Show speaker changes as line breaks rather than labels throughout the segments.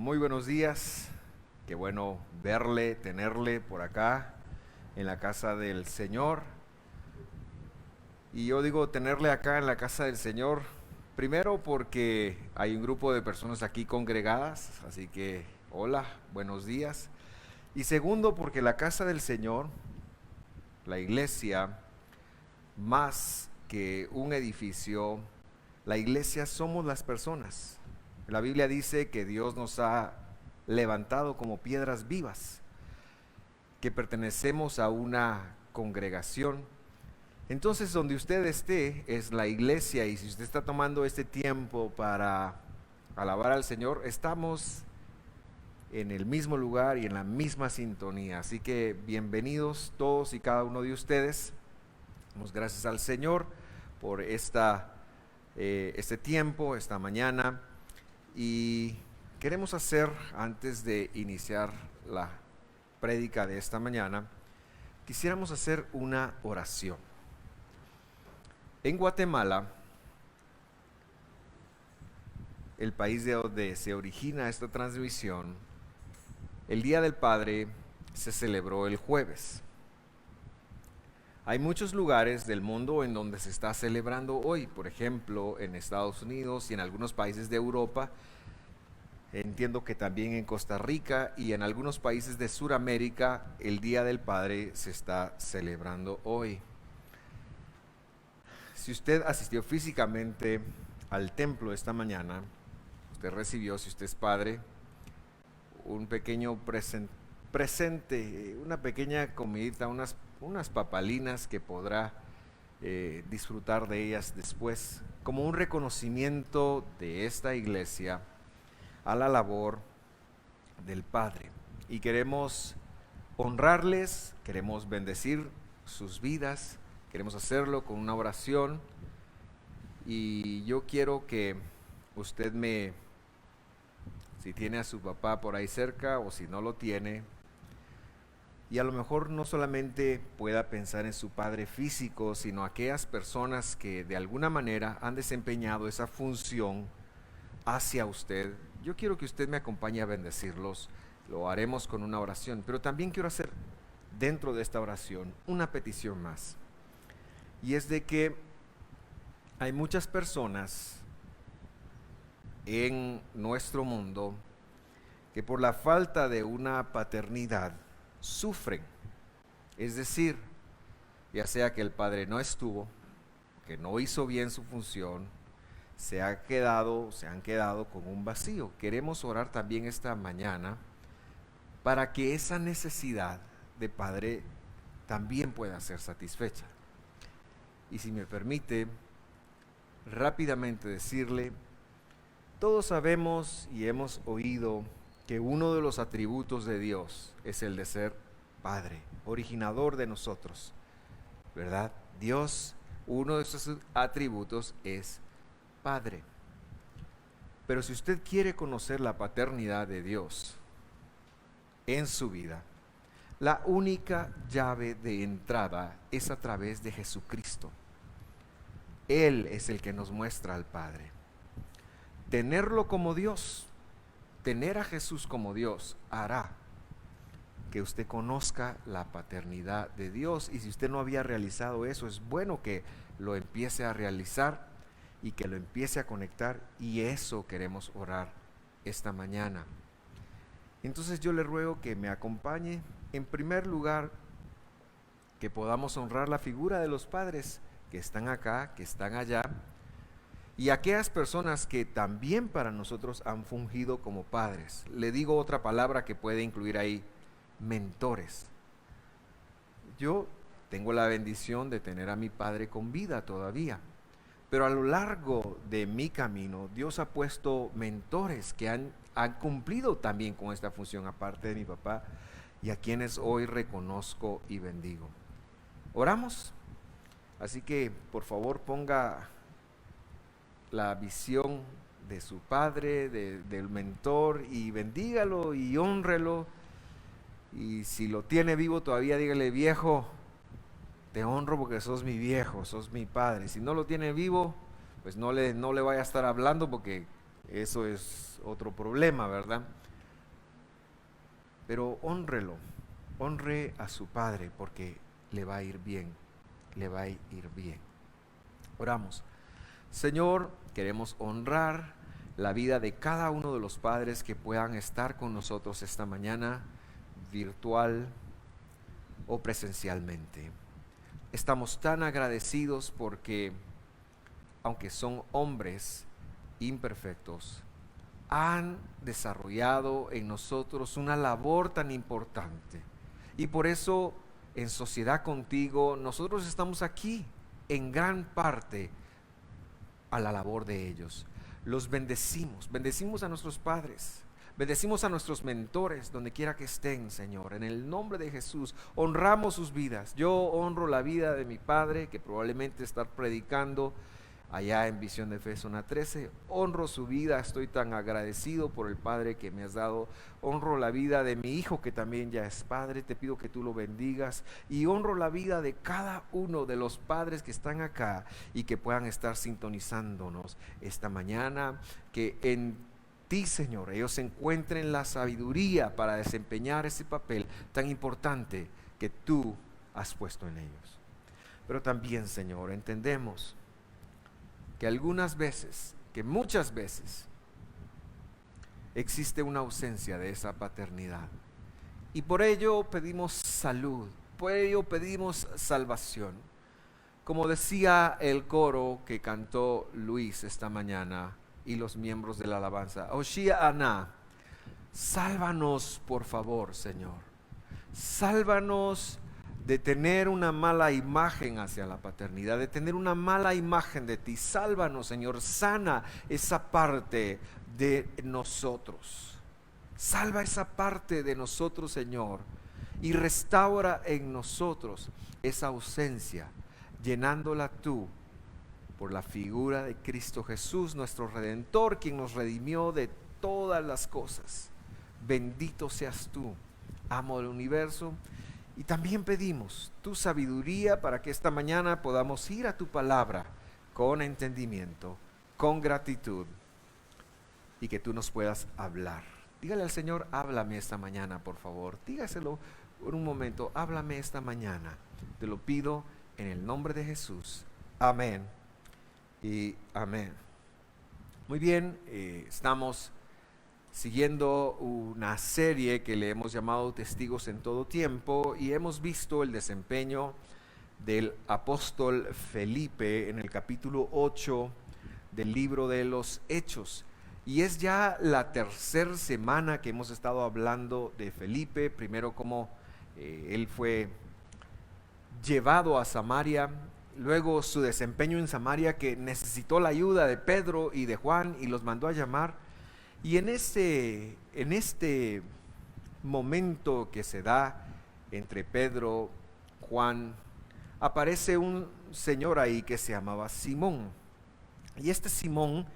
Muy buenos días, qué bueno verle, tenerle por acá en la casa del Señor. Y yo digo tenerle acá en la casa del Señor, primero porque hay un grupo de personas aquí congregadas, así que hola, buenos días. Y segundo porque la casa del Señor, la iglesia, más que un edificio, la iglesia somos las personas. La Biblia dice que Dios nos ha levantado como piedras vivas, que pertenecemos a una congregación. Entonces, donde usted esté es la iglesia, y si usted está tomando este tiempo para alabar al Señor, estamos en el mismo lugar y en la misma sintonía. Así que bienvenidos todos y cada uno de ustedes. Damos gracias al Señor por este tiempo, esta mañana. Y queremos hacer, antes de iniciar la prédica de esta mañana, quisiéramos hacer una oración. En Guatemala, el país de donde se origina esta transmisión, el Día del Padre se celebró el jueves. Hay muchos lugares del mundo en donde se está celebrando hoy, por ejemplo, en Estados Unidos y en algunos países de Europa. Entiendo que también en Costa Rica y en algunos países de Sudamérica el Día del Padre se está celebrando hoy. Si usted asistió físicamente al templo esta mañana, usted recibió, si usted es padre, un pequeño presente, una pequeña comidita, unas papalinas que podrá disfrutar de ellas después, como un reconocimiento de esta iglesia a la labor del Padre. Y queremos honrarles, queremos bendecir sus vidas, queremos hacerlo con una oración. Y yo quiero que usted si tiene a su papá por ahí cerca o si no lo tiene, y a lo mejor no solamente pueda pensar en su padre físico, sino aquellas personas que de alguna manera han desempeñado esa función hacia usted. Yo quiero que usted me acompañe a bendecirlos. Lo haremos con una oración, pero también quiero hacer dentro de esta oración una petición más. Y es de que hay muchas personas en nuestro mundo que por la falta de una paternidad sufren. Es decir, ya sea que el padre no estuvo, que no hizo bien su función, se han quedado con un vacío. Queremos orar también esta mañana para que esa necesidad de padre también pueda ser satisfecha. Y si me permite, rápidamente decirle, todos sabemos y hemos oído que uno de los atributos de Dios es el de ser Padre, originador de nosotros, ¿verdad? Dios, uno de sus atributos es Padre. Pero si usted quiere conocer la paternidad de Dios en su vida, la única llave de entrada es a través de Jesucristo. Él es el que nos muestra al Padre. Tenerlo como Dios, tener a Jesús como Dios, hará que usted conozca la paternidad de Dios. Y si usted no había realizado eso, es bueno que lo empiece a realizar y que lo empiece a conectar, y eso queremos orar esta mañana. Entonces yo le ruego que me acompañe. En primer lugar, que podamos honrar la figura de los padres que están acá, que están allá, y aquellas personas que también para nosotros han fungido como padres. Le digo otra palabra que puede incluir ahí: mentores. Yo tengo la bendición de tener a mi padre con vida todavía, pero a lo largo de mi camino Dios ha puesto mentores que han cumplido también con esta función, aparte de mi papá, y a quienes hoy reconozco y bendigo. Oramos. Así que por favor ponga la visión de su padre, del mentor, y bendígalo y hónrelo. Y si lo tiene vivo todavía, dígale: viejo, te honro porque sos mi viejo, sos mi padre. Si no lo tiene vivo, pues no le vaya a estar hablando, porque eso es otro problema, ¿verdad? pero hónrelo, honre a su padre porque le va a ir bien, le va a ir bien. Oramos. Señor, queremos honrar la vida de cada uno de los padres que puedan estar con nosotros esta mañana, virtual o presencialmente. Estamos tan agradecidos porque, aunque son hombres imperfectos, han desarrollado en nosotros una labor tan importante. Y por eso, en sociedad contigo, nosotros estamos aquí en gran parte a la labor de ellos. Los bendecimos, bendecimos a nuestros padres, bendecimos a nuestros mentores donde quiera que estén, Señor. En el nombre de Jesús, honramos sus vidas. Yo honro la vida de mi padre, que probablemente está predicando allá en Visión de Fe Zona 13. Honro su vida, estoy tan agradecido por el Padre que me has dado. Honro la vida de mi hijo que también ya es padre, te pido que tú lo bendigas. Y honro la vida de cada uno de los padres que están acá y que puedan estar sintonizándonos esta mañana. Que en ti, Señor, ellos encuentren la sabiduría para desempeñar ese papel tan importante que tú has puesto en ellos. Pero también, Señor, entendemos que algunas veces, que muchas veces, existe una ausencia de esa paternidad. Y por ello pedimos salud, por ello pedimos salvación. Como decía el coro que cantó Luis esta mañana y los miembros de la alabanza, Oshia Ana, sálvanos por favor, Señor. Sálvanos de tener una mala imagen hacia la paternidad, de tener una mala imagen de ti. Sálvanos, Señor, sana esa parte de nosotros. Salva esa parte de nosotros, Señor, y restaura en nosotros esa ausencia, llenándola tú por la figura de Cristo Jesús, nuestro Redentor, quien nos redimió de todas las cosas. Bendito seas tú, amo del universo. Y también pedimos tu sabiduría para que esta mañana podamos ir a tu palabra con entendimiento, con gratitud, y que tú nos puedas hablar. Dígale al Señor, háblame esta mañana, por favor. Dígaselo por un momento, háblame esta mañana. Te lo pido en el nombre de Jesús. Amén y amén. Muy bien, estamos siguiendo una serie que le hemos llamado Testigos en todo tiempo, y hemos visto el desempeño del apóstol Felipe en el capítulo 8 del libro de los Hechos. Y es ya la tercera semana que hemos estado hablando de Felipe. Primero cómo él fue llevado a Samaria, luego su desempeño en Samaria, que necesitó la ayuda de Pedro y de Juan y los mandó a llamar. Y en este momento que se da entre Pedro, Juan, aparece un señor ahí que se llamaba Simón. Y este Simón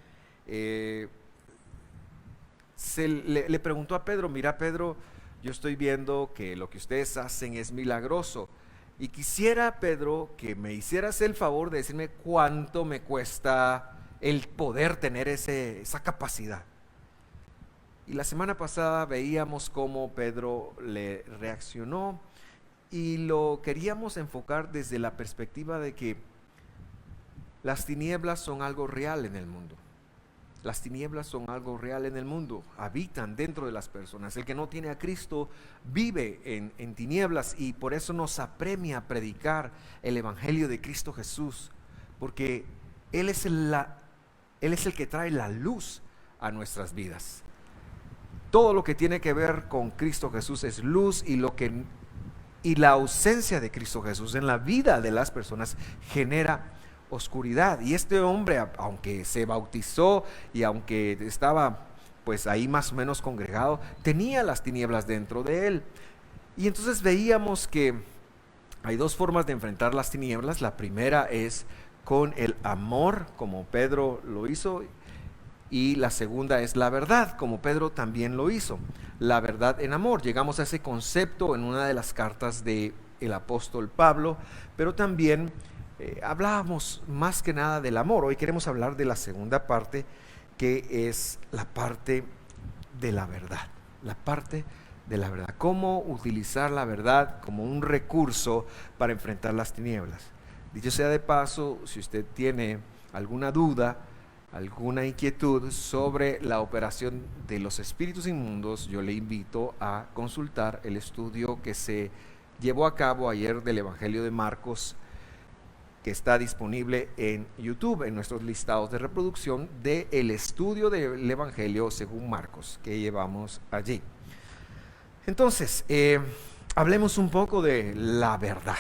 le preguntó a Pedro, mira Pedro, yo estoy viendo que lo que ustedes hacen es milagroso. Y quisiera, Pedro, que me hicieras el favor de decirme cuánto me cuesta el poder tener esa capacidad. Y la semana pasada veíamos cómo Pedro le reaccionó, y lo queríamos enfocar desde la perspectiva de que las tinieblas son algo real en el mundo. Las tinieblas son algo real en el mundo, habitan dentro de las personas. El que no tiene a Cristo vive en tinieblas, y por eso nos apremia a predicar el Evangelio de Cristo Jesús, porque Él es el que trae la luz a nuestras vidas. Todo lo que tiene que ver con Cristo Jesús es luz, y la ausencia de Cristo Jesús en la vida de las personas genera oscuridad. Y este hombre, aunque se bautizó y aunque estaba pues ahí más o menos congregado, tenía las tinieblas dentro de él. Y entonces veíamos que hay dos formas de enfrentar las tinieblas. La primera es con el amor, como Pedro lo hizo, y la segunda es la verdad, como Pedro también lo hizo. La verdad en amor. Llegamos a ese concepto en una de las cartas del apóstol Pablo, pero también hablábamos más que nada del amor. Hoy queremos hablar de la segunda parte, que es la parte de la verdad. La parte de la verdad, cómo utilizar la verdad como un recurso para enfrentar las tinieblas. Dicho sea de paso, si usted tiene alguna duda, alguna inquietud sobre la operación de los espíritus inmundos, yo le invito a consultar el estudio que se llevó a cabo ayer del Evangelio de Marcos, que está disponible en YouTube, en nuestros listados de reproducción del estudio del Evangelio según Marcos que llevamos allí. Entonces, hablemos un poco de la verdad.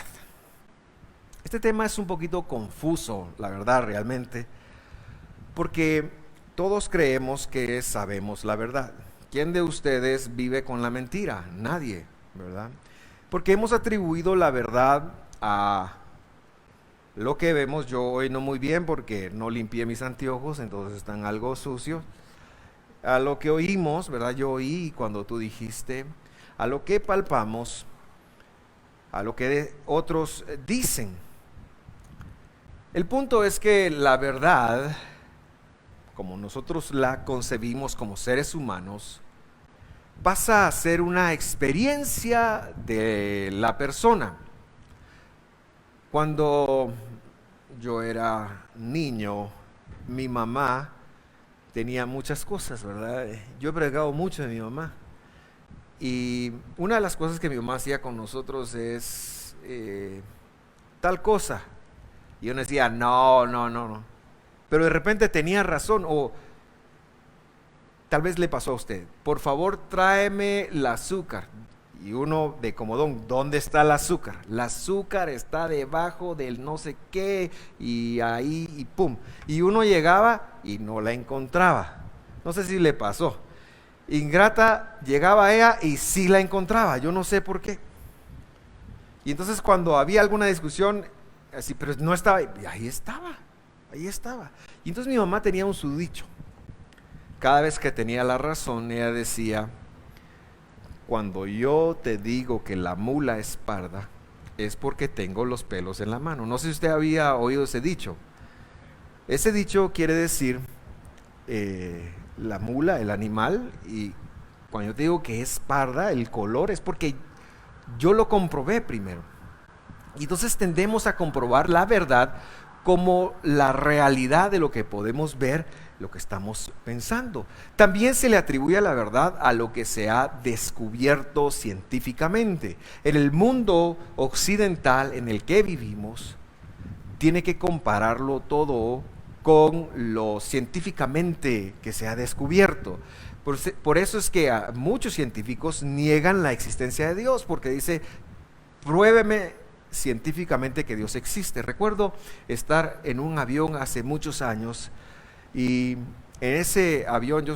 Este tema es un poquito confuso, la verdad, realmente, porque todos creemos que sabemos la verdad. ¿Quién de ustedes vive con la mentira? Nadie, ¿verdad? Porque hemos atribuido la verdad a lo que vemos. Yo hoy no muy bien porque no limpié mis anteojos, entonces están algo sucios. A lo que oímos, ¿verdad? Yo oí cuando tú dijiste, a lo que palpamos, a lo que otros dicen. El punto es que la verdad, como nosotros la concebimos como seres humanos, pasa a ser una experiencia de la persona. Cuando yo era niño, mi mamá tenía muchas cosas, ¿verdad? Yo he predicado mucho de mi mamá. Y una de las cosas que mi mamá hacía con nosotros es tal cosa. Y uno decía, no. Pero de repente tenía razón, o tal vez le pasó a usted. Por favor, tráeme el azúcar. Y uno de comodón, ¿dónde está el azúcar? El azúcar está debajo del no sé qué, y ahí, y pum. Y uno llegaba y no la encontraba. No sé si le pasó. Ingrata, llegaba ella y sí la encontraba, yo no sé por qué. Y entonces cuando había alguna discusión, así, pero no estaba, y ahí estaba. Y entonces mi mamá tenía su dicho. Cada vez que tenía la razón, ella decía, cuando yo te digo que la mula es parda, es porque tengo los pelos en la mano. No sé si usted había oído ese dicho. Ese dicho quiere decir, la mula, el animal, y cuando yo te digo que es parda, el color es porque yo lo comprobé primero. Y entonces tendemos a comprobar la verdad como la realidad de lo que podemos ver, lo que estamos pensando. También se le atribuye la verdad a lo que se ha descubierto científicamente. En el mundo occidental en el que vivimos, tiene que compararlo todo con lo científicamente que se ha descubierto. Por eso es que a muchos científicos niegan la existencia de Dios, porque dice, pruébeme científicamente que Dios existe. Recuerdo estar en un avión hace muchos años y en ese avión yo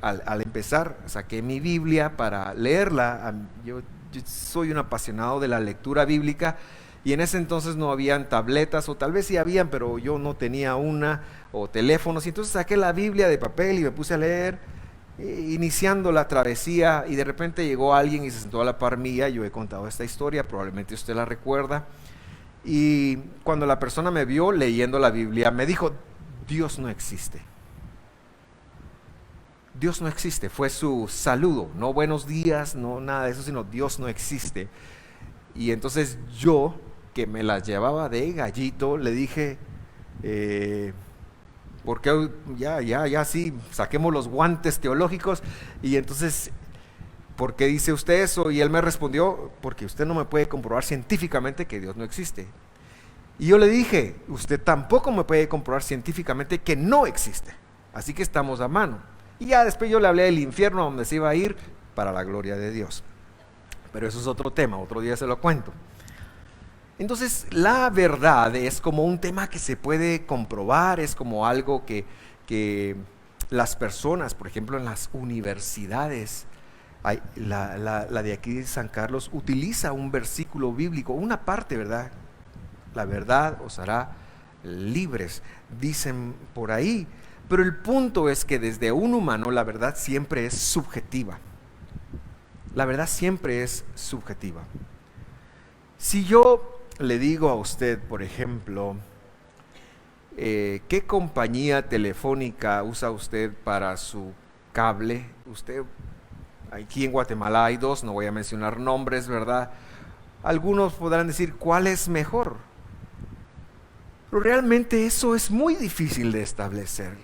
al empezar, saqué mi Biblia para leerla. Yo soy un apasionado de la lectura bíblica. Y en ese entonces no habían tabletas, o tal vez sí habían, pero yo no tenía una, o teléfonos. Y entonces saqué la Biblia de papel y me puse a leer, iniciando la travesía. Y de repente llegó alguien y se sentó a la par mía. Yo he contado esta historia, probablemente usted la recuerda. Y cuando la persona me vio leyendo la Biblia, me dijo, Dios no existe. Dios no existe, fue su saludo. No buenos días, no nada de eso, sino Dios no existe. Y entonces yo, que me las llevaba de gallito, le dije, ¿por qué? Ya, sí, saquemos los guantes teológicos. Y entonces, ¿por qué dice usted eso? Y él me respondió, porque usted no me puede comprobar científicamente que Dios no existe. Y yo le dije, usted tampoco me puede comprobar científicamente que no existe. Así que estamos a mano. Y ya después yo le hablé del infierno a donde se iba a ir para la gloria de Dios. Pero eso es otro tema, otro día se lo cuento. Entonces, la verdad es como un tema que se puede comprobar, es como algo que las personas, por ejemplo, en las universidades, la de aquí de San Carlos, utiliza un versículo bíblico, una parte, ¿verdad? La verdad os hará libres, dicen por ahí. Pero el punto es que desde un humano la verdad siempre es subjetiva. La verdad siempre es subjetiva. Si yo le digo a usted, por ejemplo, ¿qué compañía telefónica usa usted para su cable? Usted Aquí en Guatemala hay dos, no voy a mencionar nombres, ¿verdad? Algunos podrán decir, ¿cuál es mejor? Pero realmente eso es muy difícil de establecer.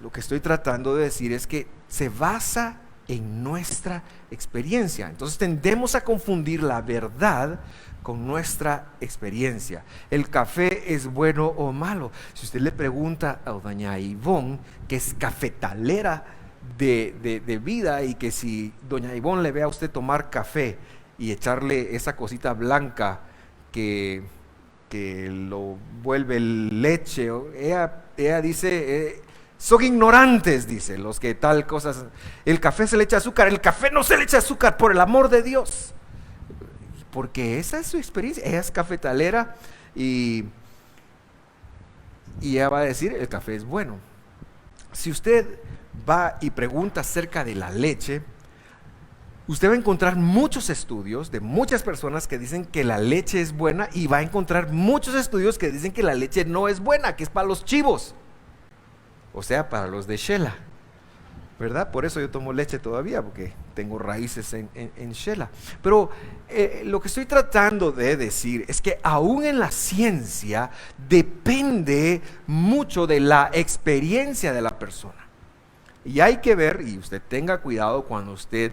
Lo que estoy tratando de decir es que se basa en nuestra experiencia. Entonces tendemos a confundir la verdad con nuestra experiencia. ¿El café es bueno o malo? Si usted le pregunta a doña Ivonne, que es cafetalera de vida, y que si doña Ivonne le ve a usted tomar café y echarle esa cosita blanca que lo vuelve leche, ella dice, son ignorantes, dice, los que tal cosas, el café se le echa azúcar, el café no se le echa azúcar, por el amor de Dios, porque esa es su experiencia. Ella es cafetalera y ella va a decir, el café es bueno. Si usted va y pregunta acerca de la leche, usted va a encontrar muchos estudios de muchas personas que dicen que la leche es buena, y va a encontrar muchos estudios que dicen que la leche no es buena, que es para los chivos, o sea, para los de Shela, ¿verdad? Por eso yo tomo leche todavía, porque tengo raíces en Shela. Pero lo que estoy tratando de decir es que aún en la ciencia depende mucho de la experiencia de la persona. Y hay que ver, y usted tenga cuidado cuando usted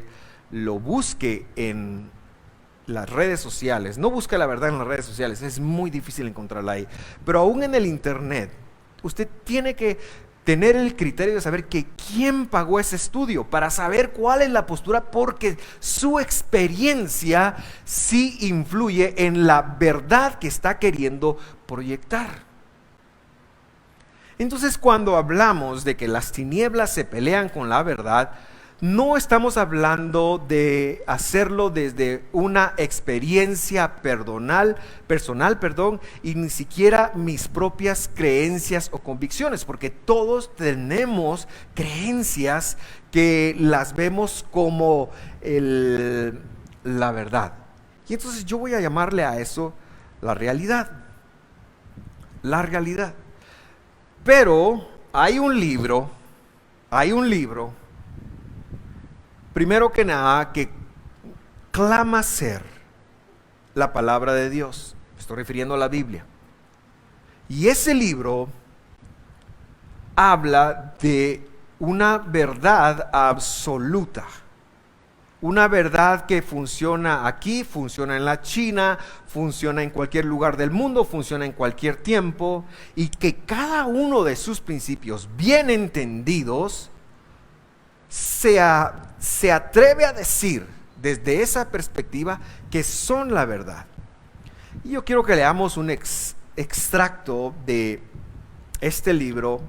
lo busque en las redes sociales. No busque la verdad en las redes sociales, es muy difícil encontrarla ahí. Pero aún en el internet, usted tiene que tener el criterio de saber que quién pagó ese estudio, para saber cuál es la postura, porque su experiencia sí influye en la verdad que está queriendo proyectar. Entonces, cuando hablamos de que las tinieblas se pelean con la verdad, no estamos hablando de hacerlo desde una experiencia personal, y ni siquiera mis propias creencias o convicciones, porque todos tenemos creencias que las vemos como la verdad. Y entonces yo voy a llamarle a eso la realidad. La realidad. Pero hay un libro, primero que nada, que clama ser la palabra de Dios. Me estoy refiriendo a la Biblia. Y ese libro habla de una verdad absoluta. Una verdad que funciona aquí, funciona en la China, funciona en cualquier lugar del mundo, funciona en cualquier tiempo, y que cada uno de sus principios bien entendidos se atreve a decir desde esa perspectiva que son la verdad. Y yo quiero que leamos un extracto de este libro,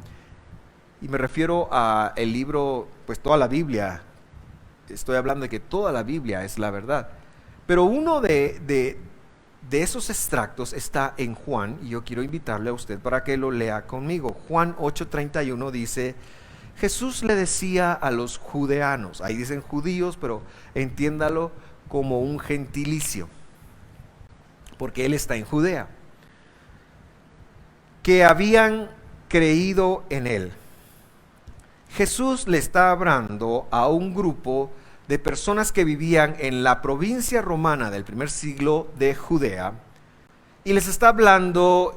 y me refiero a el libro, pues toda la Biblia. Estoy hablando de que toda la Biblia es la verdad. Pero uno de esos extractos está en Juan, y yo quiero invitarle a usted para que lo lea conmigo. Juan 8:31 dice: Jesús le decía a los judeanos, ahí dicen judíos, pero entiéndalo como un gentilicio, porque él está en Judea, que habían creído en él. Jesús le está hablando a un grupo de personas que vivían en la provincia romana del primer siglo de Judea, y les está hablando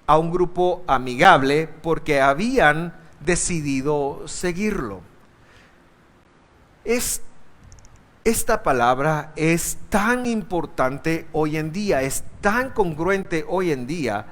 a un grupo amigable porque habían decidido seguirlo. Esta palabra es tan importante hoy en día, es tan congruente hoy en día,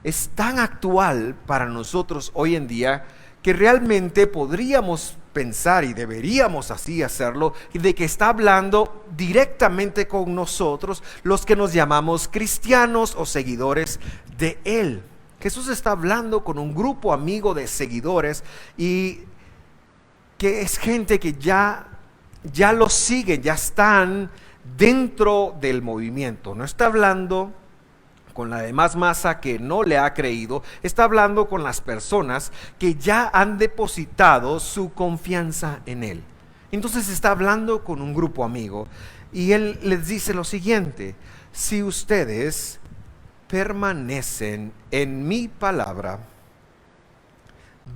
es tan actual para nosotros hoy en día, que realmente podríamos pensar, y deberíamos así hacerlo, de que está hablando directamente con nosotros, los que nos llamamos cristianos o seguidores de Él. Jesús está hablando con un grupo amigo de seguidores, y que es gente que ya lo siguen, ya están dentro del movimiento. No está hablando con la demás masa que no le ha creído, está hablando con las personas que ya han depositado su confianza en Él. Entonces está hablando con un grupo amigo, y Él les dice lo siguiente: si ustedes permanecen en mi palabra,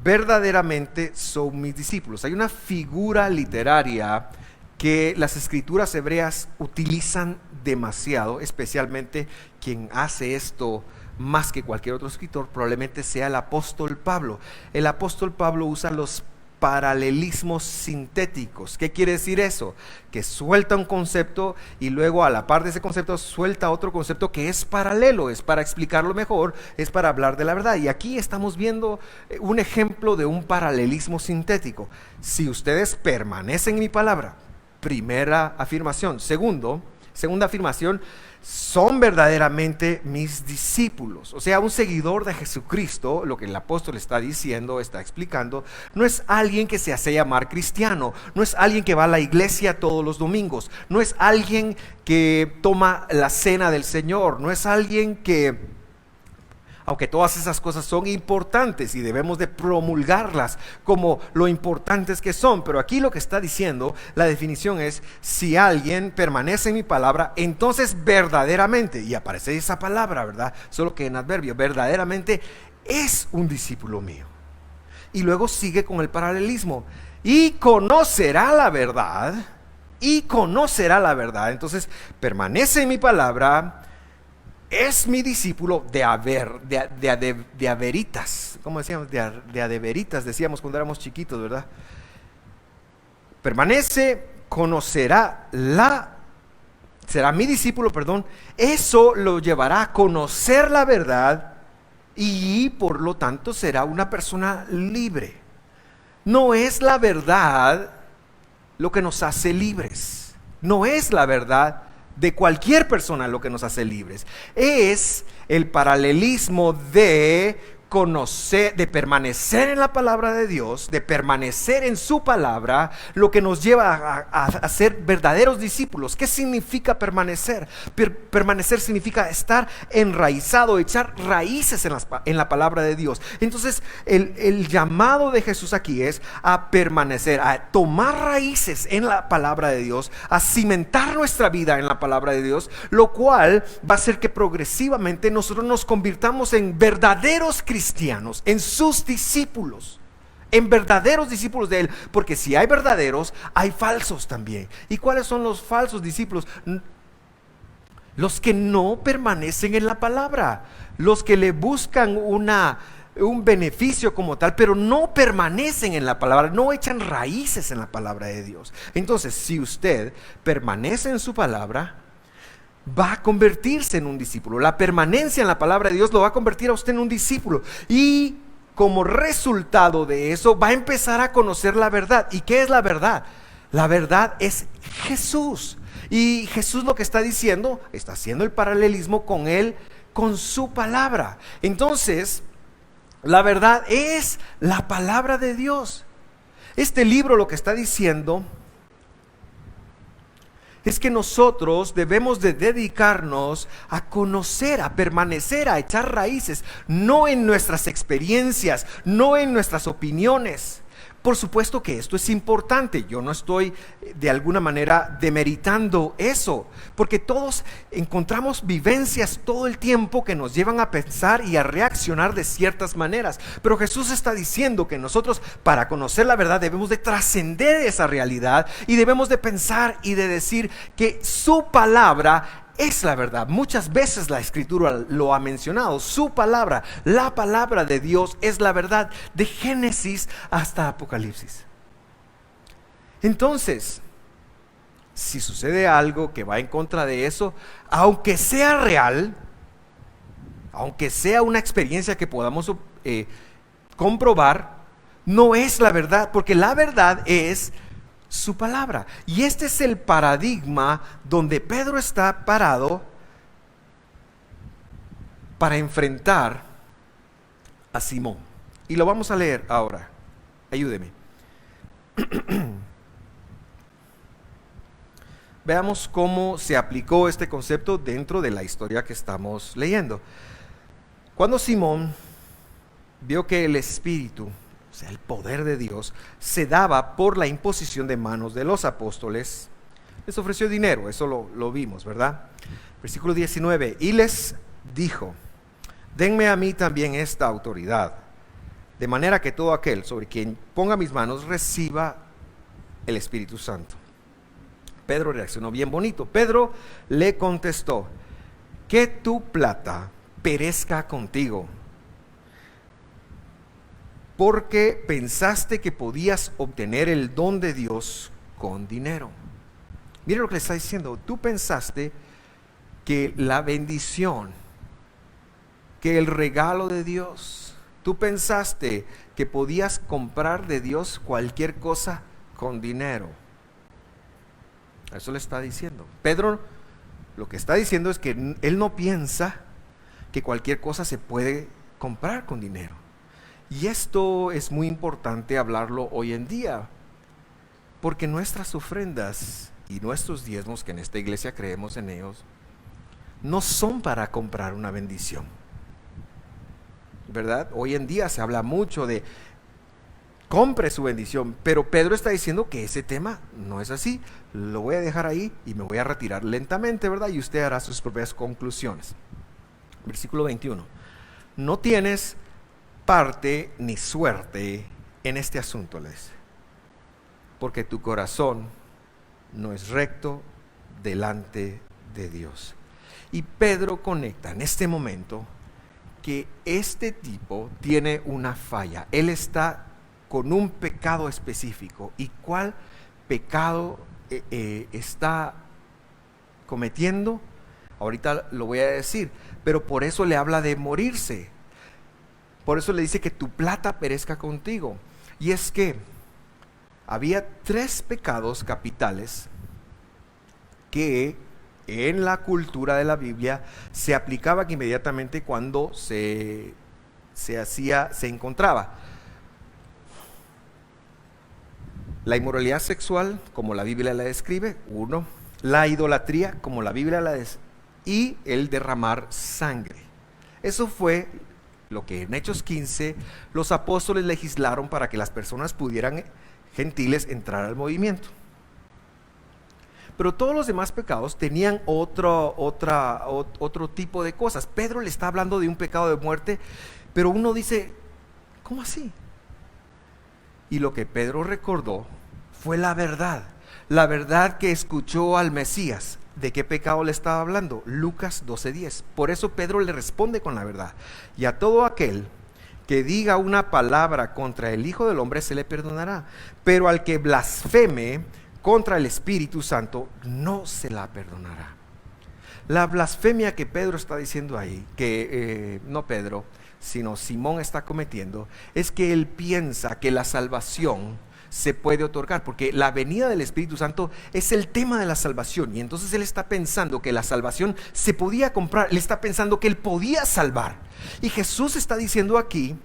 verdaderamente son mis discípulos. Hay una figura literaria que las escrituras hebreas utilizan demasiado, especialmente quien hace esto más que cualquier otro escritor probablemente sea el apóstol Pablo. El apóstol Pablo usa los paralelismos sintéticos. ¿Qué quiere decir eso? Que suelta un concepto y luego a la par de ese concepto suelta otro concepto que es paralelo, es para explicarlo mejor, es para hablar de la verdad. Y aquí estamos viendo un ejemplo de un paralelismo sintético. Si ustedes permanecen en mi palabra, primera afirmación. Segunda afirmación, son verdaderamente mis discípulos. O sea, un seguidor de Jesucristo, lo que el apóstol está diciendo, está explicando, no es alguien que se hace llamar cristiano, no es alguien que va a la iglesia todos los domingos, no es alguien que toma la cena del Señor, no es alguien que, aunque todas esas cosas son importantes y debemos de promulgarlas como lo importantes que son, pero aquí lo que está diciendo, la definición es, si alguien permanece en mi palabra, entonces verdaderamente, y aparece esa palabra, ¿verdad? Solo que en adverbio, verdaderamente es un discípulo mío. Y luego sigue con el paralelismo, y conocerá la verdad, entonces permanece en mi palabra, es mi discípulo de averitas. ¿Cómo decíamos? De adeveritas, decíamos cuando éramos chiquitos, ¿verdad? Permanece, será mi discípulo, perdón. Eso lo llevará a conocer la verdad y por lo tanto será una persona libre. No es la verdad lo que nos hace libres. No es la verdad de cualquier persona lo que nos hace libres. Es el paralelismo de conocer, de permanecer en la palabra de Dios, de permanecer en su palabra, lo que nos lleva a ser verdaderos discípulos. ¿Qué significa permanecer? Permanecer significa estar enraizado, echar raíces en la palabra de Dios. Entonces el llamado de Jesús aquí es a permanecer, a tomar raíces en la palabra de Dios, a cimentar nuestra vida en la palabra de Dios, lo cual va a hacer que progresivamente nosotros nos convirtamos en verdaderos cristianos, en sus discípulos, en verdaderos discípulos de Él, porque si hay verdaderos, hay falsos también. ¿Y cuáles son los falsos discípulos? Los que no permanecen en la palabra, los que le buscan un beneficio como tal, pero no permanecen en la palabra, no echan raíces en la palabra de Dios. Entonces, si usted permanece en su palabra, va a convertirse en un discípulo. La permanencia en la palabra de Dios lo va a convertir a usted en un discípulo. Y como resultado de eso, va a empezar a conocer la verdad. ¿Y qué es la verdad? La verdad es Jesús. Y Jesús lo que está diciendo, está haciendo el paralelismo con Él, con su palabra. Entonces, la verdad es la palabra de Dios. Este libro lo que está diciendo es que nosotros debemos de dedicarnos a conocer, a permanecer, a echar raíces, no en nuestras experiencias, no en nuestras opiniones. Por supuesto que esto es importante, yo no estoy de alguna manera demeritando eso, porque todos encontramos vivencias todo el tiempo que nos llevan a pensar y a reaccionar de ciertas maneras, pero Jesús está diciendo que nosotros para conocer la verdad debemos de trascender esa realidad y debemos de pensar y de decir que su palabra es la verdad. Muchas veces la escritura lo ha mencionado, su palabra, la palabra de Dios es la verdad, de Génesis hasta Apocalipsis. Entonces, si sucede algo que va en contra de eso, aunque sea real, aunque sea una experiencia que podamos comprobar, no es la verdad, porque la verdad es su palabra. Y este es el paradigma donde Pedro está parado para enfrentar a Simón. Y lo vamos a leer ahora. Ayúdeme. Veamos cómo se aplicó este concepto dentro de la historia que estamos leyendo. Cuando Simón vio que el Espíritu, o sea, el poder de Dios, se daba por la imposición de manos de los apóstoles, les ofreció dinero. Eso lo vimos, ¿verdad? Versículo 19, y les dijo: denme a mí también esta autoridad, de manera que todo aquel sobre quien ponga mis manos reciba el Espíritu Santo. Pedro reaccionó bien bonito. Pedro le contestó: que tu plata perezca contigo, porque pensaste que podías obtener el don de Dios con dinero. Mire lo que le está diciendo. Tú pensaste que la bendición, que el regalo de Dios, tú pensaste que podías comprar de Dios cualquier cosa con dinero. Eso le está diciendo. Pedro lo que está diciendo es que él no piensa que cualquier cosa se puede comprar con dinero. Y esto es muy importante hablarlo hoy en día, porque nuestras ofrendas y nuestros diezmos, que en esta iglesia creemos en ellos, no son para comprar una bendición, ¿verdad? Hoy en día se habla mucho de compre su bendición, pero Pedro está diciendo que ese tema no es así. Lo voy a dejar ahí y me voy a retirar lentamente, ¿verdad? Y usted hará sus propias conclusiones. Versículo 21. No tienes parte ni suerte en este asunto, les, porque tu corazón no es recto delante de Dios. Y Pedro conecta en este momento que este tipo tiene una falla. Él está con un pecado específico. ¿Y cuál pecado está cometiendo? Ahorita lo voy a decir, pero por eso le habla de morirse. Por eso le dice que tu plata perezca contigo. Y es que había 3 pecados capitales que en la cultura de la Biblia se aplicaban inmediatamente cuando se encontraba. La inmoralidad sexual, como la Biblia la describe, 1. La idolatría, como la Biblia la describe, y el derramar sangre. Eso fue lo que en Hechos 15 los apóstoles legislaron para que las personas pudieran, gentiles, entrar al movimiento. Pero todos los demás pecados tenían otro tipo de cosas. Pedro le está hablando de un pecado de muerte, pero uno dice, ¿cómo así? Y lo que Pedro recordó fue la verdad que escuchó al Mesías. ¿De qué pecado le estaba hablando? Lucas 12:10. Por eso Pedro le responde con la verdad. Y a todo aquel que diga una palabra contra el Hijo del Hombre se le perdonará, pero al que blasfeme contra el Espíritu Santo no se la perdonará. La blasfemia que Pedro está diciendo ahí, que no Pedro, sino Simón está cometiendo, es que él piensa que la salvación se puede otorgar, porque la venida del Espíritu Santo es el tema de la salvación, y entonces él está pensando que la salvación se podía comprar, él está pensando que él podía salvar, y Jesús está diciendo aquí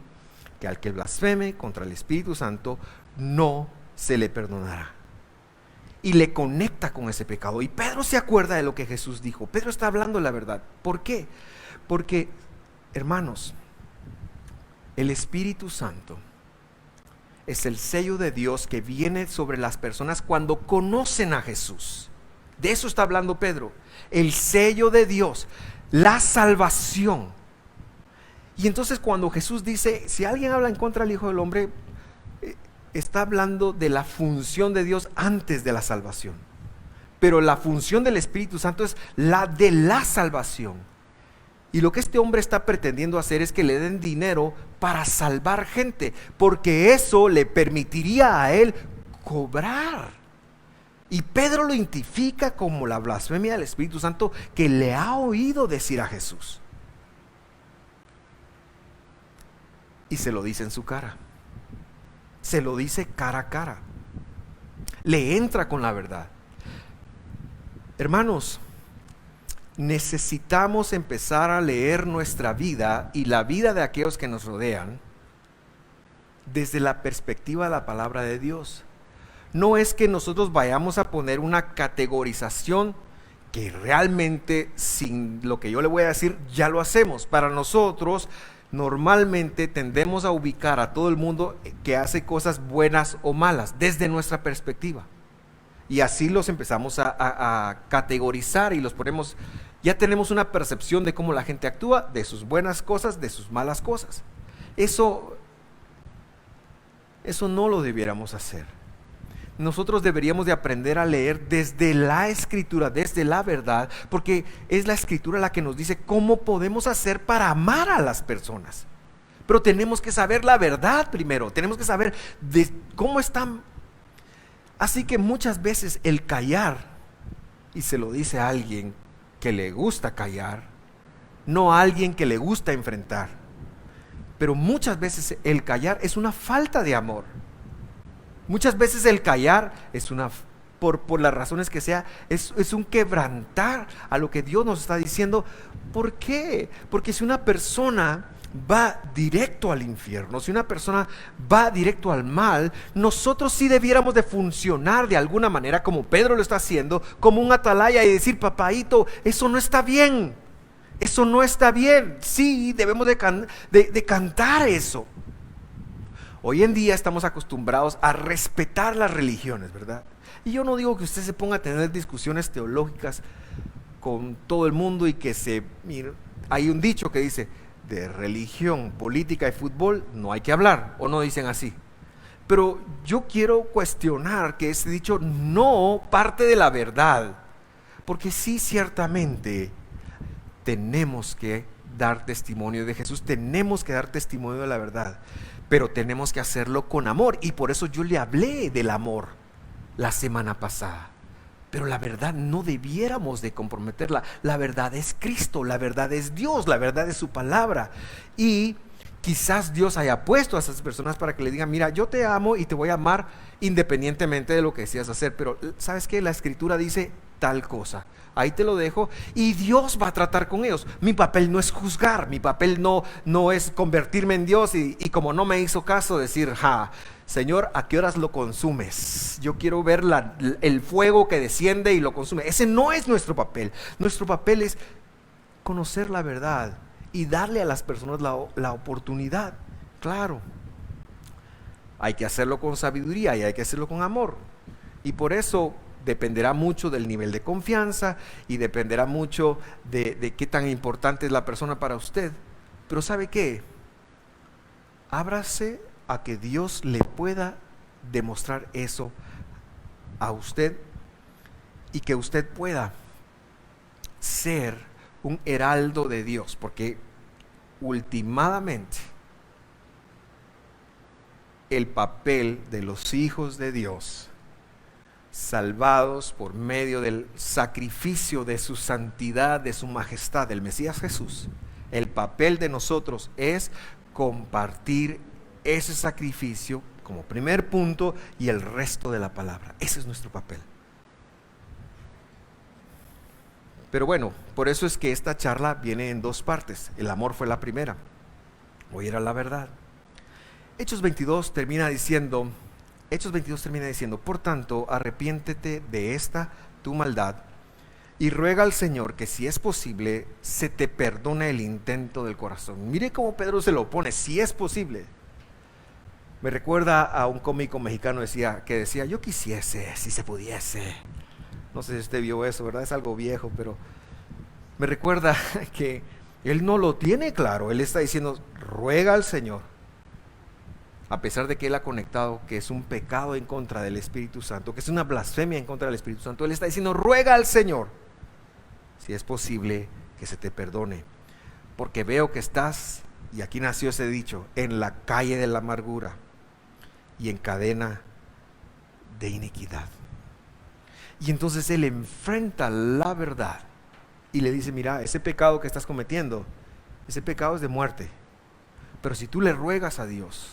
que al que blasfeme contra el Espíritu Santo no se le perdonará, y le conecta con ese pecado. Y Pedro se acuerda de lo que Jesús dijo. Pedro está hablando la verdad. ¿Por qué? Porque, hermanos, el Espíritu Santo es el sello de Dios que viene sobre las personas cuando conocen a Jesús. De eso está hablando Pedro. El sello de Dios, la salvación. Y entonces cuando Jesús dice, si alguien habla en contra del Hijo del Hombre, está hablando de la función de Dios antes de la salvación. Pero la función del Espíritu Santo es la de la salvación. Y lo que este hombre está pretendiendo hacer es que le den dinero para salvar gente, porque eso le permitiría a él cobrar. Y Pedro lo identifica como la blasfemia del Espíritu Santo que le ha oído decir a Jesús. Y se lo dice en su cara. Se lo dice cara a cara. Le entra con la verdad. Hermanos, necesitamos empezar a leer nuestra vida y la vida de aquellos que nos rodean desde la perspectiva de la palabra de Dios. No es que nosotros vayamos a poner una categorización que realmente, sin lo que yo le voy a decir, ya lo hacemos. Para nosotros, normalmente tendemos a ubicar a todo el mundo que hace cosas buenas o malas desde nuestra perspectiva. Y así los empezamos a categorizar y los ponemos. Ya tenemos una percepción de cómo la gente actúa, de sus buenas cosas, de sus malas cosas. Eso Eso no lo debiéramos hacer. Nosotros deberíamos de aprender a leer desde la Escritura, desde la verdad, porque es la Escritura la que nos dice cómo podemos hacer para amar a las personas. Pero tenemos que saber la verdad primero, tenemos que saber de cómo están. Así que muchas veces el callar, y se lo dice a alguien que le gusta callar, no a alguien que le gusta enfrentar, pero muchas veces el callar es una falta de amor. Muchas veces el callar es por las razones que sea, es un quebrantar a lo que Dios nos está diciendo. ¿Por qué? Porque si una persona va directo al infierno, si una persona va directo al mal, nosotros sí debiéramos de funcionar de alguna manera, como Pedro lo está haciendo, como un atalaya y decir: papaíto, eso no está bien, eso no está bien. Sí, debemos de cantar eso. Hoy en día estamos acostumbrados a respetar las religiones, ¿verdad? Y yo no digo que usted se ponga a tener discusiones teológicas con todo el mundo y que mire, hay un dicho que dice: de religión, política y fútbol no hay que hablar, o no dicen así. Pero yo quiero cuestionar que ese dicho no parte de la verdad, porque sí, ciertamente tenemos que dar testimonio de Jesús, tenemos que dar testimonio de la verdad, pero tenemos que hacerlo con amor, y por eso yo le hablé del amor la semana pasada. Pero la verdad no debiéramos de comprometerla. La verdad es Cristo, la verdad es Dios, la verdad es su palabra. Y quizás Dios haya puesto a esas personas para que le digan: mira, yo te amo y te voy a amar independientemente de lo que decías hacer. Pero ¿sabes qué? La Escritura dice tal cosa. Ahí te lo dejo, y Dios va a tratar con ellos. Mi papel no es juzgar, mi papel no es convertirme en Dios y como no me hizo caso, decir: Señor, ¿a qué horas lo consumes? Yo quiero ver el fuego que desciende y lo consume. Ese no es nuestro papel. Nuestro papel es conocer la verdad y darle a las personas la oportunidad. Claro, hay que hacerlo con sabiduría y hay que hacerlo con amor. Y por eso dependerá mucho del nivel de confianza y dependerá mucho de qué tan importante es la persona para usted. Pero ¿sabe qué? Ábrase a que Dios le pueda demostrar eso a usted, y que usted pueda ser un heraldo de Dios, porque últimamente el papel de los hijos de Dios, salvados por medio del sacrificio de su santidad, de su majestad, del Mesías Jesús, el papel de nosotros es compartir ese sacrificio como primer punto y el resto de la palabra. Ese es nuestro papel. Pero bueno, por eso es que esta charla viene en dos partes. El amor fue la primera, hoy era la verdad. Hechos 22 termina diciendo: por tanto, arrepiéntete de esta tu maldad y ruega al Señor que, si es posible, se te perdone el intento del corazón. Mire cómo Pedro se lo pone: si es posible. Me recuerda a un cómico mexicano que decía: yo quisiese, si se pudiese. No sé si usted vio eso, ¿verdad? Es algo viejo, pero me recuerda que él no lo tiene claro. Él está diciendo: ruega al Señor, a pesar de que él ha conectado que es un pecado en contra del Espíritu Santo, que es una blasfemia en contra del Espíritu Santo. Él está diciendo: ruega al Señor, si es posible, que se te perdone, porque veo que estás, y aquí nació ese dicho, en la calle de la amargura y en cadena de iniquidad. Y entonces él enfrenta la verdad y le dice: mira, ese pecado que estás cometiendo, ese pecado es de muerte, pero si tú le ruegas a Dios.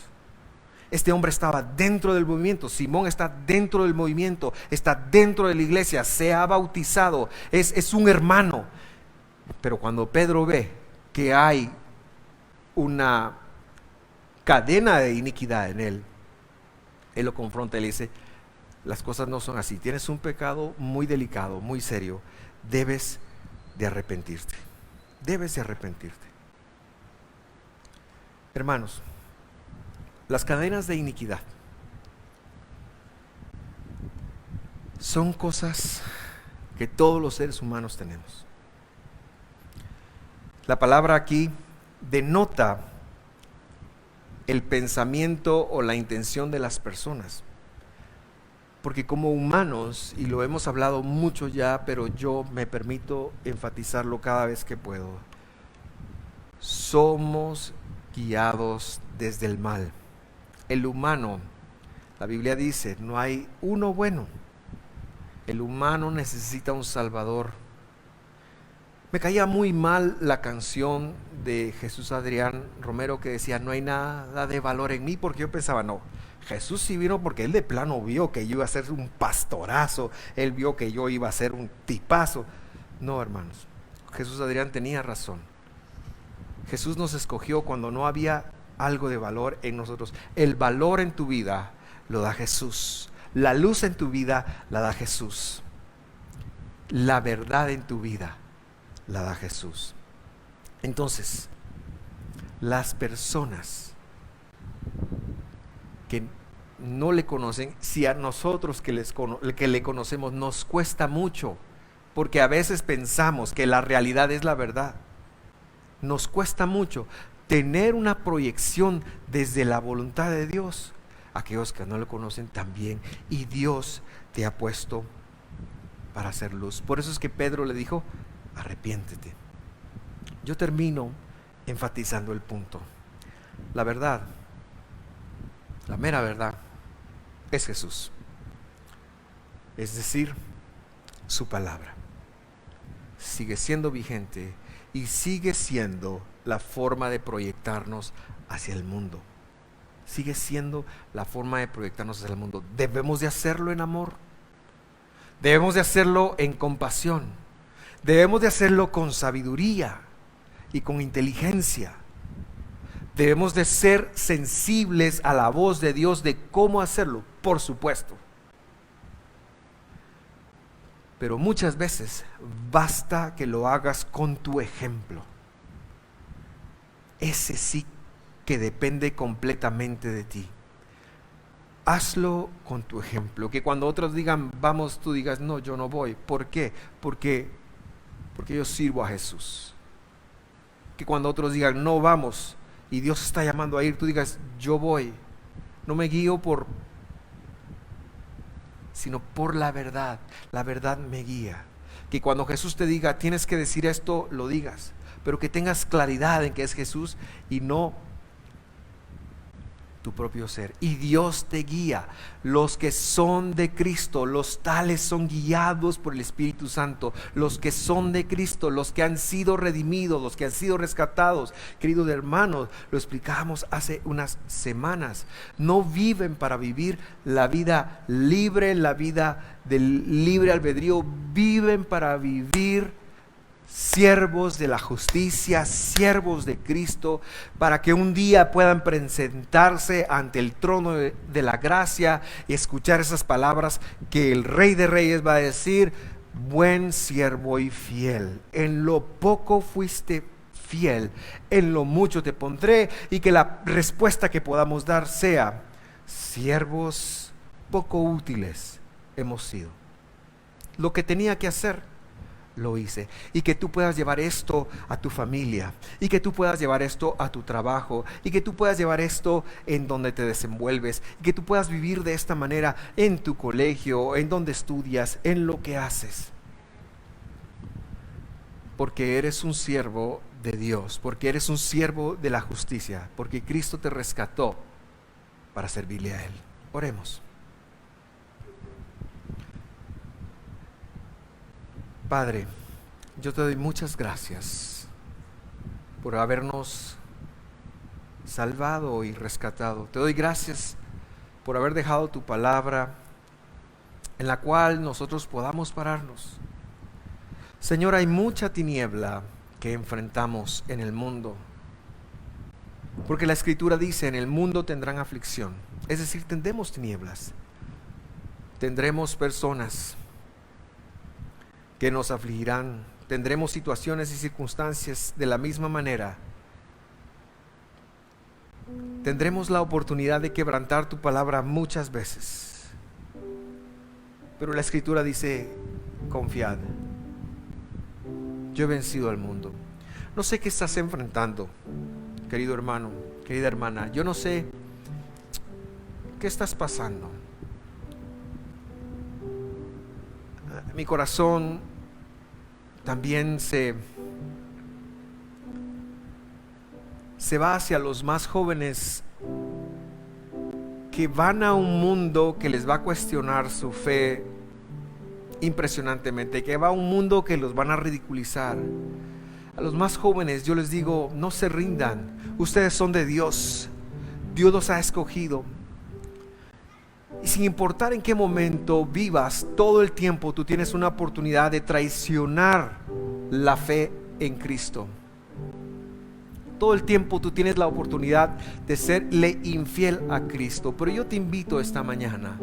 Este hombre estaba dentro del movimiento, Simón está dentro del movimiento, está dentro de la iglesia, se ha bautizado, es un hermano. Pero cuando Pedro ve que hay una cadena de iniquidad en él lo confronta y le dice: las cosas no son así, tienes un pecado muy delicado, muy serio, debes de arrepentirte, Hermanos, las cadenas de iniquidad son cosas que todos los seres humanos tenemos. La palabra aquí denota el pensamiento o la intención de las personas. Porque como humanos, y lo hemos hablado mucho ya, pero yo me permito enfatizarlo cada vez que puedo, somos guiados desde el mal. El humano, la Biblia dice, no hay uno bueno. El humano necesita un salvador. Me caía muy mal la canción de Jesús Adrián Romero que decía, no hay nada de valor en mí, porque yo pensaba, no, Jesús sí vino porque él de plano vio que yo iba a ser un pastorazo, él vio que yo iba a ser un tipazo. No, hermanos, Jesús Adrián tenía razón. Jesús nos escogió cuando no había algo de valor en nosotros. El valor en tu vida lo da Jesús. La luz en tu vida la da Jesús. La verdad en tu vida la da Jesús. Entonces, las personas que no le conocen, si a nosotros que le conocemos nos cuesta mucho, porque a veces pensamos que la realidad es la verdad, nos cuesta mucho tener una proyección desde la voluntad de Dios. Aquellos que no le conocen también, y Dios te ha puesto para hacer luz. Por eso es que Pedro le dijo, arrepiéntete. Yo termino enfatizando el punto. La verdad, la mera verdad, es Jesús. Es decir, su palabra. Sigue siendo vigente y sigue siendo la forma de proyectarnos hacia el mundo. Sigue siendo la forma de proyectarnos hacia el mundo. Debemos de hacerlo en amor. Debemos de hacerlo en compasión. Debemos de hacerlo con sabiduría y con inteligencia. Debemos de ser sensibles a la voz de Dios de cómo hacerlo, por supuesto. Pero muchas veces basta que lo hagas con tu ejemplo. Ese sí que depende completamente de ti. Hazlo con tu ejemplo. Que cuando otros digan, vamos, tú digas, no, yo no voy. ¿Por qué? Porque yo sirvo a Jesús. Que cuando otros digan, no, vamos, y Dios está llamando a ir, tú digas, yo voy. No me guío sino por la verdad. La verdad me guía. Que cuando Jesús te diga, tienes que decir esto, lo digas. Pero que tengas claridad en que es Jesús y no tu propio ser. Y Dios te guía. Los que son de Cristo, los tales son guiados por el Espíritu Santo. Los que son de Cristo, los que han sido redimidos, los que han sido rescatados. Queridos hermanos, lo explicábamos hace unas semanas. No viven para vivir la vida libre, la vida del libre albedrío. Viven para vivir siervos de la justicia, siervos de Cristo, para que un día puedan presentarse ante el trono de la gracia y escuchar esas palabras que el Rey de Reyes va a decir, buen siervo y fiel, en lo poco fuiste fiel, en lo mucho te pondré, y que la respuesta que podamos dar sea, siervos poco útiles hemos sido. Lo que tenía que hacer, lo hice. Y que tú puedas llevar esto a tu familia, y que tú puedas llevar esto a tu trabajo, y que tú puedas llevar esto en donde te desenvuelves, y que tú puedas vivir de esta manera en tu colegio, en donde estudias, en lo que haces. Porque eres un siervo de Dios, porque eres un siervo de la justicia, porque Cristo te rescató para servirle a Él. Oremos. Padre, yo te doy muchas gracias por habernos salvado y rescatado. Te doy gracias por haber dejado tu palabra en la cual nosotros podamos pararnos. Señor, hay mucha tiniebla que enfrentamos en el mundo, porque la Escritura dice, en el mundo tendrán aflicción. Es decir, tendremos tinieblas, tendremos personas que nos afligirán, tendremos situaciones y circunstancias de la misma manera. Tendremos la oportunidad de quebrantar tu palabra muchas veces, pero la Escritura dice, confiad, yo he vencido al mundo. No sé qué estás enfrentando, querido hermano, Querida hermana, yo no sé qué estás pasando. Mi corazón también se va hacia los más jóvenes que van a un mundo que les va a cuestionar su fe impresionantemente, que va a un mundo que los van a ridiculizar. A los más jóvenes yo les digo, no se rindan, ustedes son de Dios, Dios los ha escogido. Y sin importar en qué momento vivas, todo el tiempo tú tienes una oportunidad de traicionar la fe en Cristo. Todo el tiempo tú tienes la oportunidad de serle infiel a Cristo. Pero yo te invito esta mañana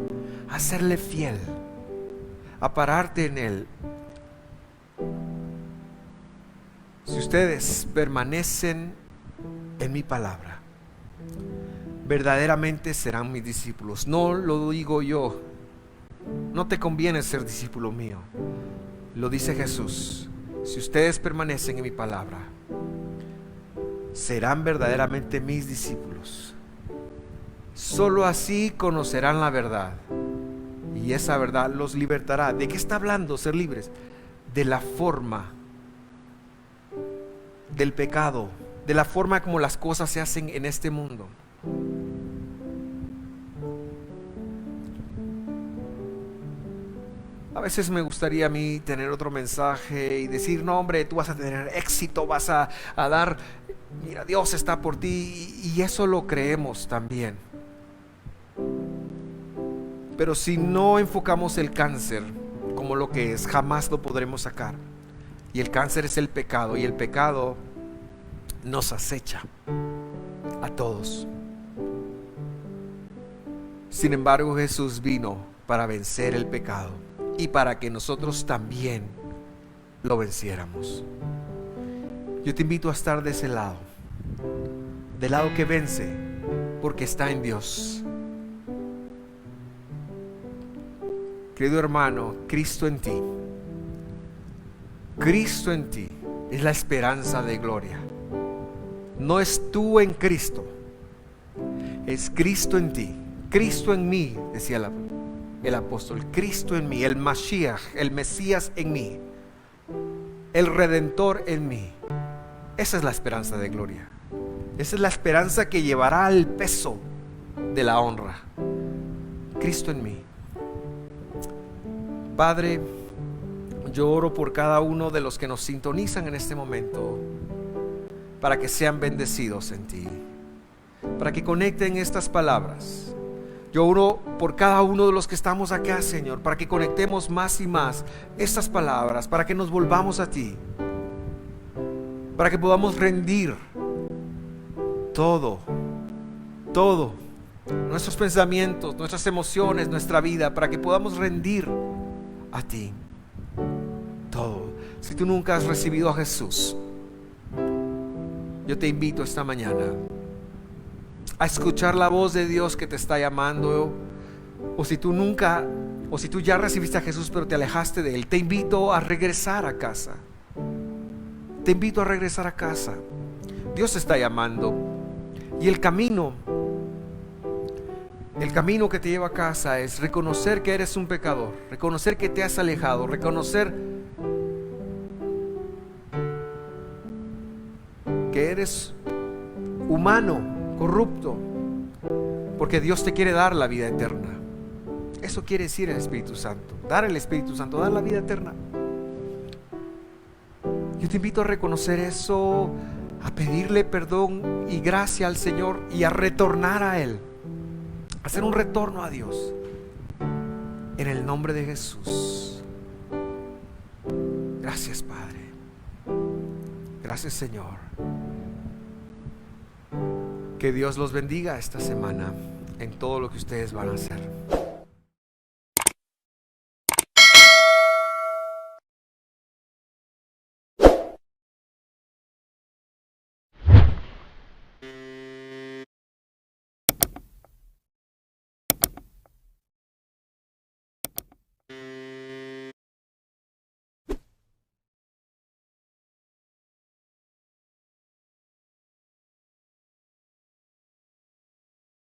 a serle fiel, a pararte en Él. Si ustedes permanecen en mi palabra, verdaderamente serán mis discípulos. No lo digo yo, no te conviene ser discípulo mío, lo dice Jesús. Si ustedes permanecen en mi palabra, serán verdaderamente mis discípulos. Solo así conocerán la verdad, y esa verdad los libertará. ¿De qué está hablando ser libres? De la forma del pecado, de la forma como las cosas se hacen en este mundo. A veces me gustaría a mí tener otro mensaje y decir, no hombre, tú vas a tener éxito, vas a dar, mira, Dios está por ti, y eso lo creemos también. Pero si no enfocamos el cáncer como lo que es, jamás lo podremos sacar. Y el cáncer es el pecado, y el pecado nos acecha a todos. Sin embargo, Jesús vino para vencer el pecado y para que nosotros también lo venciéramos. Yo te invito a estar de ese lado, del lado que vence, porque está en Dios. Querido hermano, Cristo en ti es la esperanza de gloria. No es tú en Cristo, es Cristo en ti. Cristo en mí, decía el apóstol. Cristo en mí, el Mashiach, el Mesías en mí, el Redentor en mí. Esa es la esperanza de gloria. Esa es la esperanza que llevará al peso de la honra. Cristo en mí. Padre, yo oro por cada uno de los que nos sintonizan en este momento, para que sean bendecidos en ti, para que conecten estas palabras. Yo oro por cada uno de los que estamos acá, Señor, para que conectemos más y más estas palabras, para que nos volvamos a ti, para que podamos rendir todo, nuestros pensamientos, nuestras emociones, nuestra vida, para que podamos rendir a ti todo. Si tú nunca has recibido a Jesús, yo te invito esta mañana a escuchar la voz de Dios que te está llamando. O si tú ya recibiste a Jesús pero te alejaste de Él, te invito a regresar a casa. Te invito a regresar a casa. Dios te está llamando. Y el camino que te lleva a casa es reconocer que eres un pecador, reconocer que te has alejado, reconocer que eres humano, corrupto, porque Dios te quiere dar la vida eterna. Eso quiere decir el Espíritu Santo, dar el Espíritu Santo, dar la vida eterna. Yo te invito a reconocer eso, a pedirle perdón y gracia al Señor y a retornar a Él, a hacer un retorno a Dios en el nombre de Jesús. Gracias, Padre. Gracias, Señor. Que Dios los bendiga esta semana en todo lo que ustedes van a hacer.